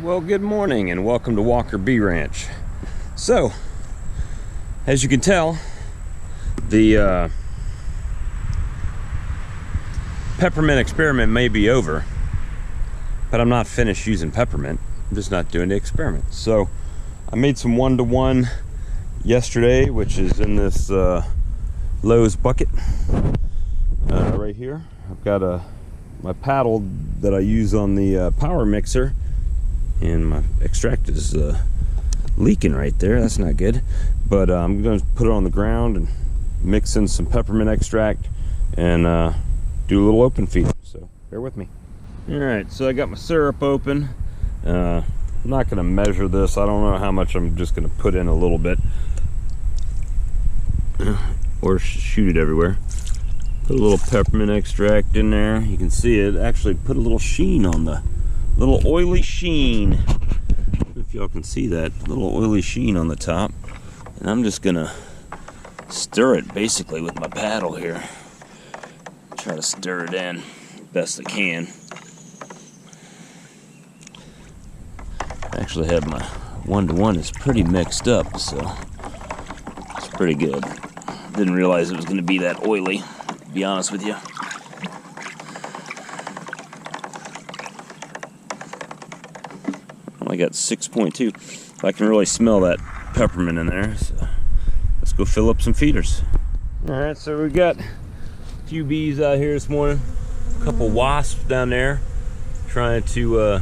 Well, good morning and welcome to Walker Bee Ranch. So, as you can tell, the peppermint experiment may be over, but I'm not finished using peppermint. I'm just not doing the experiment. So, I made some one-to-one yesterday, which is in this Lowe's bucket right here. I've got my paddle that I use on the power mixer, and my extract is leaking right there. That's not good. But I'm going to put it on the ground and mix in some peppermint extract and do a little open feed. So bear with me. All right, so I got my syrup open. I'm not going to measure this. I don't know how much. I'm just going to put in a little bit or shoot it everywhere. Put a little peppermint extract in there. You can see it actually put a little sheen on the little oily sheen. I don't know if y'all can see that little oily sheen on the top. And I'm just gonna stir it basically with my paddle here. Try to stir it in best I can. I actually have my one-to-one is pretty mixed up, so it's pretty good. Didn't realize it was gonna be that oily, to be honest with you. I got 6.2. I can really smell that peppermint in there. So let's go fill up some feeders. All right, so we got a few bees out here this morning. A couple wasps down there trying to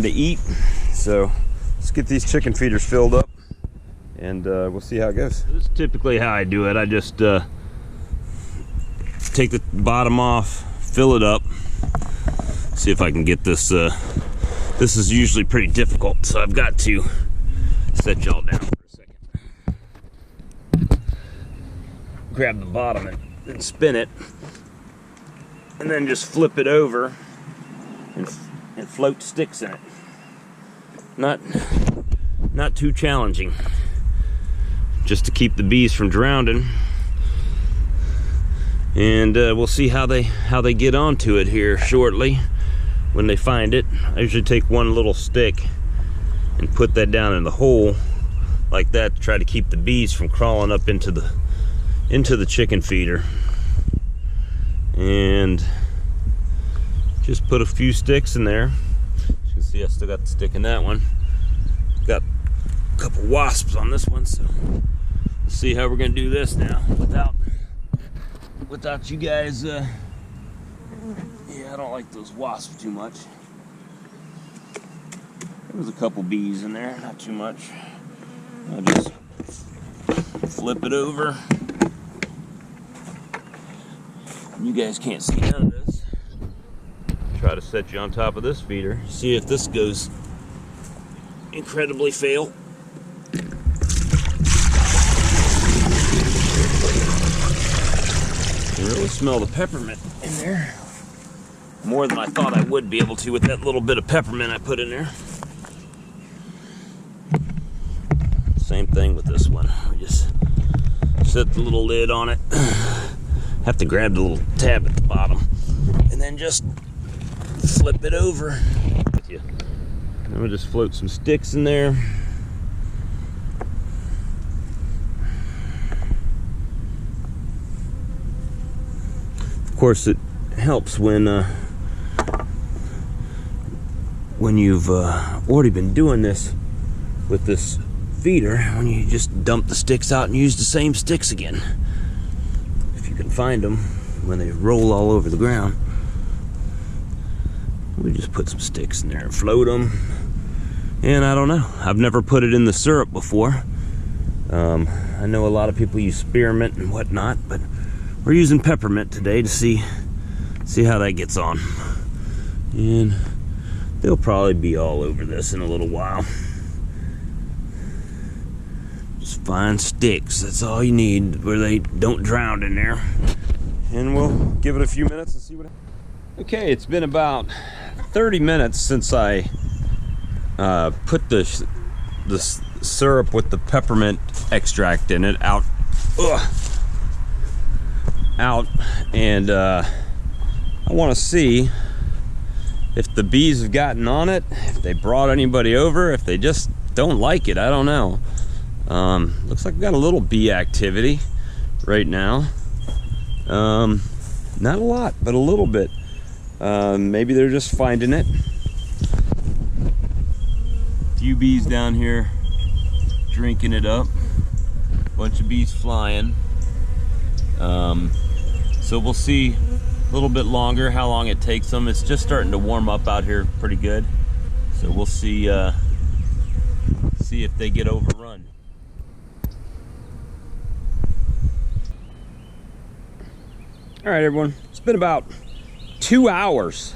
eat. So let's get these chicken feeders filled up, and we'll see how it goes. This is typically how I do it. I just take the bottom off, fill it up. See if I can get this. This is usually pretty difficult, so I've got to set y'all down for a second. Grab the bottom and spin it, and then just flip it over and float sticks in it. Not too challenging, just to keep the bees from drowning. And we'll see how they get onto it here shortly. When they find it, I usually take one little stick and put that down in the hole like that to try to keep the bees from crawling up into the chicken feeder. And just put a few sticks in there. As you can see, I still got the stick in that one. Got a couple wasps on this one, so let's see how we're gonna do this now without you guys. Yeah, I don't like those wasps too much. There was a couple bees in there, not too much. I'll just flip it over. You guys can't see none of this. Try to set you on top of this feeder. See if this goes incredibly fail. You can really smell the peppermint in there. More than I thought I would be able to with that little bit of peppermint I put in there. Same thing with this one. We just set the little lid on it. Have to grab the little tab at the bottom and then just flip it over. I'm gonna just float some sticks in there. Of course, it helps when you've already been doing this with this feeder, when you just dump the sticks out and use the same sticks again. If you can find them when they roll all over the ground. We just put some sticks in there and float them. And I don't know, I've never put it in the syrup before. I know a lot of people use spearmint and whatnot, but we're using peppermint today to see how that gets on. And they'll probably be all over this in a little while. Just find sticks, that's all you need, where they don't drown in there. And we'll give it a few minutes and see what happens. Okay, it's been about 30 minutes since I put the syrup with the peppermint extract in it out, and I want to see if the bees have gotten on it, if they brought anybody over, if they just don't like it, I don't know. Looks like we got a little bee activity right now. Not a lot, but a little bit. Maybe they're just finding it. Few bees down here drinking it up. Bunch of bees flying. So we'll see a little bit longer how long it takes them. It's just starting to warm up out here pretty good. So we'll see see if they get overrun. All right, everyone, it's been about 2 hours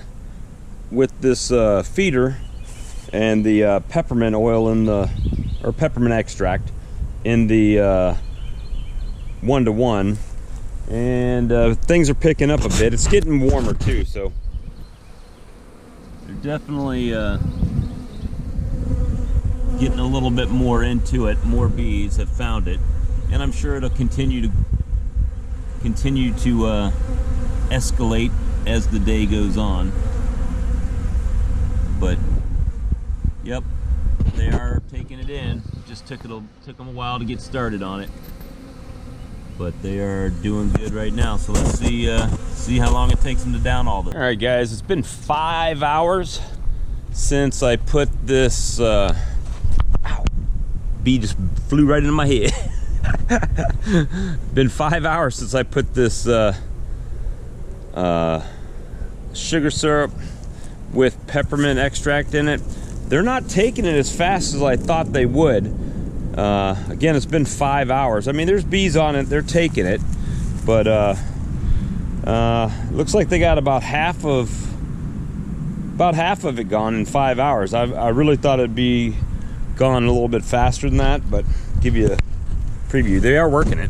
with this feeder and the peppermint oil in the, or peppermint extract in the 1-to-1, and things are picking up a bit. It's getting warmer too, so they're definitely getting a little bit more into it. More bees have found it, and I'm sure it'll continue to escalate as the day goes on. But yep, they are taking it in. Just took them a while to get started on it, but they are doing good right now. So let's see how long it takes them to down all this. All right, guys, it's been 5 hours since I put this. Ow! Bee just flew right into my head. Been 5 hours since I put this sugar syrup with peppermint extract in it. They're not taking it as fast as I thought they would. Again, it's been 5 hours. I mean, there's bees on it, they're taking it, but looks like they got about half of it gone in 5 hours. I really thought it'd be gone a little bit faster than that, but give you a preview. They are working it.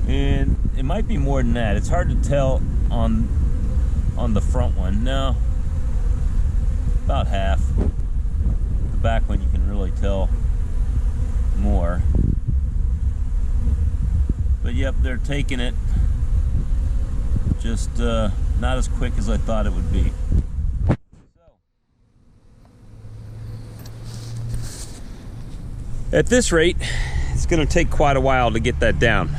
And it might be more than that. It's hard to tell on the front one. No, about half. The back one you can really tell more. But yep, they're taking it. Just not as quick as I thought it would be. At this rate, it's going to take quite a while to get that down.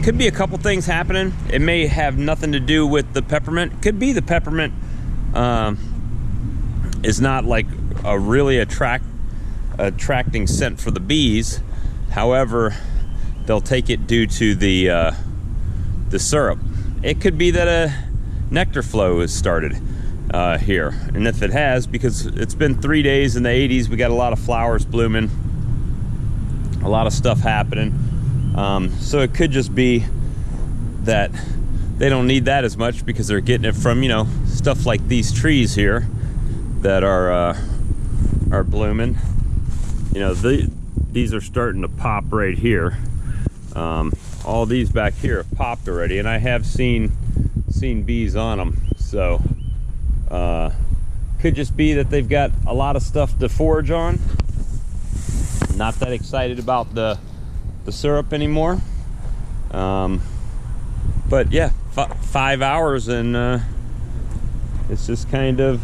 Could be a couple things happening. It may have nothing to do with the peppermint. Could be the peppermint is not like a really attracting scent for the bees. However, they'll take it due to the syrup. It could be that a nectar flow has started here, and if it has, because it's been 3 days in the 80s, we got a lot of flowers blooming, a lot of stuff happening. So it could just be that they don't need that as much because they're getting it from, you know, stuff like these trees here that are blooming. You know, these are starting to pop right here. All these back here have popped already, and I have seen bees on them. So could just be that they've got a lot of stuff to forage on. Not that excited about the syrup anymore. But yeah, 5 hours, and it's just kind of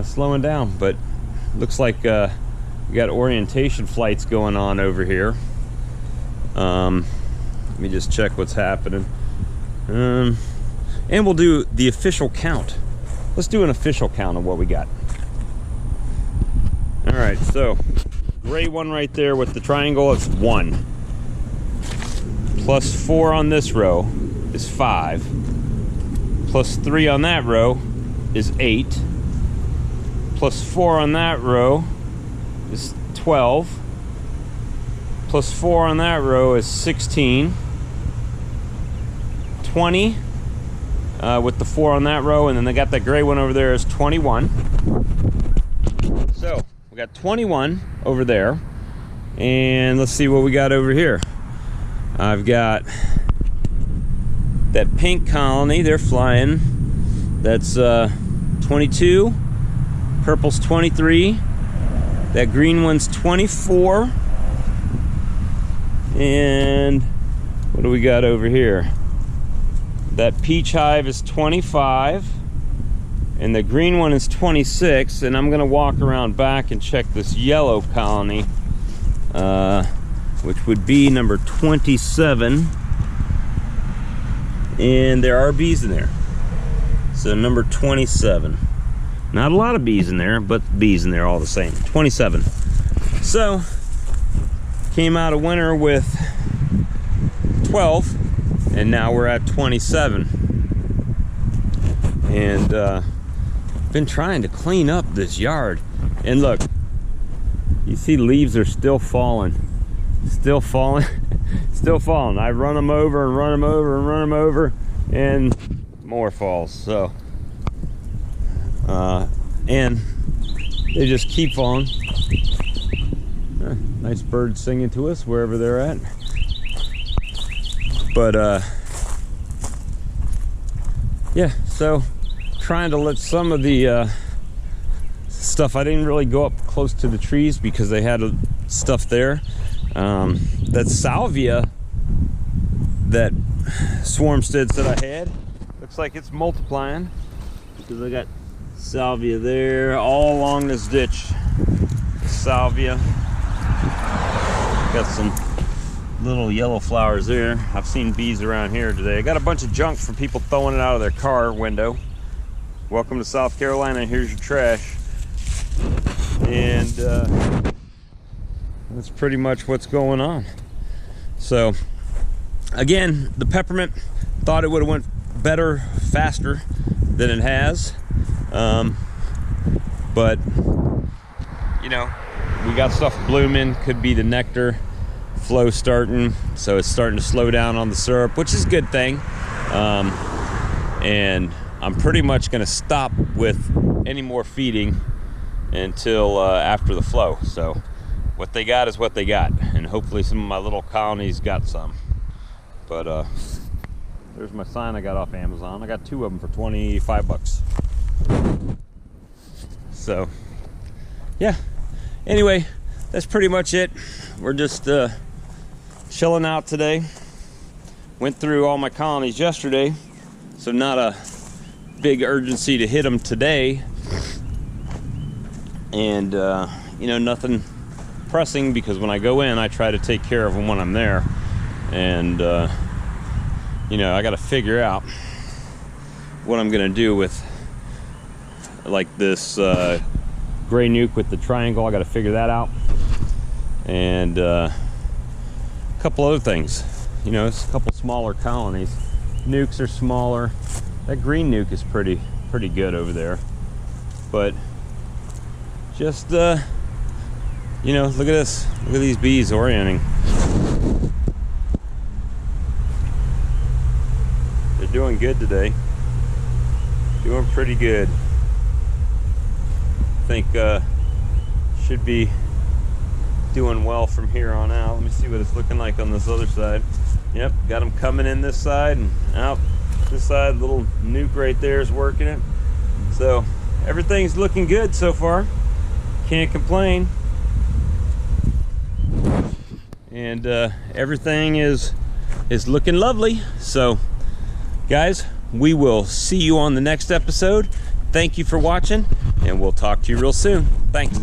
slowing down. But looks like we got orientation flights going on over here. Let me just check what's happening. And we'll do the official count. Let's do an official count of what we got. All right, so gray one right there with the triangle is 1. Plus 4 on this row is 5. Plus 3 on that row is 8. Plus 4 on that row is 12. Plus 4 on that row is 16. 20 with the 4 on that row, and then they got that gray one over there is 21. So we got 21 over there, and let's see what we got over here. I've got that pink colony, they're flying. That's 22. Purple's 23. That green one's 24. And what do we got over here? That peach hive is 25 and the green one is 26, and I'm gonna walk around back and check this yellow colony, which would be number 27, and there are bees in there. So number 27, not a lot of bees in there, but bees in there all the same. 27. So came out of winter with 12, and now we're at 27. And been trying to clean up this yard, and look, you see leaves are still falling, still falling. I run them over and run them over and run them over, and more falls. So and they just keep falling. Nice birds singing to us wherever they're at. But yeah, so trying to let some of the stuff, I didn't really go up close to the trees because they had stuff there. That salvia that Swarmstead said I had, looks like it's multiplying, because I got salvia there all along this ditch. Salvia, got some little yellow flowers there. I've seen bees around here today. I got a bunch of junk from people throwing it out of their car window. Welcome to South Carolina, here's your trash. And that's pretty much what's going on. So again, the peppermint, thought it would have went better, faster than it has. But you know, we got stuff blooming, could be the nectar flow starting, so it's starting to slow down on the syrup, which is a good thing. And I'm pretty much going to stop with any more feeding until after the flow. So what they got is what they got, and hopefully some of my little colonies got some. But there's my sign I got off Amazon. I got 2 of them for 25 bucks. So yeah, anyway, that's pretty much it. We're just chilling out today. Went through all my colonies yesterday, so not a big urgency to hit them today. And you know, nothing pressing, because when I go in, I try to take care of them when I'm there. And you know, I got to figure out what I'm gonna do with like this gray nuke with the triangle. I got to figure that out, and a couple other things. You know, it's a couple smaller colonies. Nukes are smaller. That green nuke is pretty good over there. But just you know, look at this. Look at these bees orienting. They're doing good today. Doing pretty good. I think should be doing well from here on out. Let me see what it's looking like on this other side. Yep, got them coming in this side and out this side. Little nuke right there is working it. So everything's looking good so far. Can't complain. And everything is looking lovely. So guys, we will see you on the next episode. Thank you for watching, and we'll talk to you real soon. Thanks.